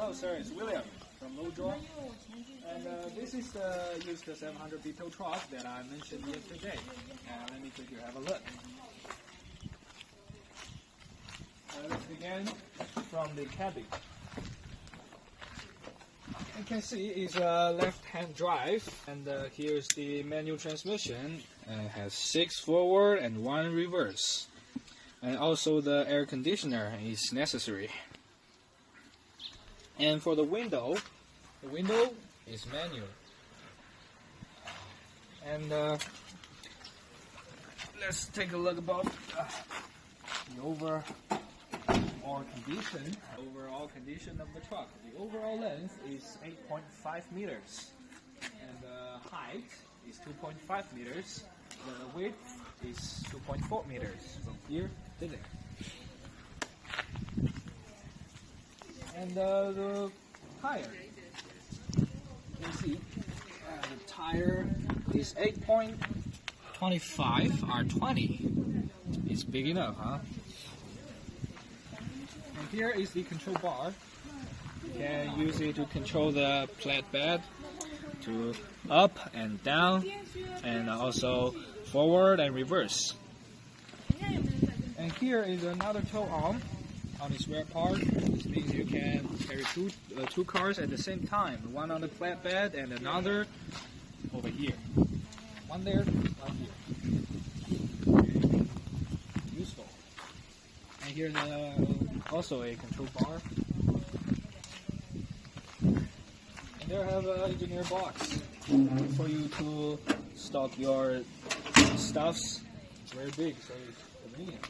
Hello, sir. It's William from Luzhou. And this is the used 700 Beetle truck that I mentioned yesterday. Let me quickly have a look. Let's begin from the cabin. You can see it's a left-hand drive, and here's the manual transmission. It has 6 forward and 1 reverse, and also the air conditioner is necessary. And for the window is manual. And let's take a look about the overall condition of the truck. The overall length is 8.5 meters, and the height is 2.5 meters. The width is 2.4 meters from here to there. And the tire, you can see the tire is 8.25 R20. It's big enough, huh? And here is the control bar. You can use it to control the flatbed, to up and down, and also forward and reverse. And here is another tow arm on the rear part. This means you can carry two cars at the same time, one on the flatbed and another over here. One there, one here. Useful. And here's also a control bar. And there I have an engineer box for you to stock your stuffs. It's very big, so it's convenient.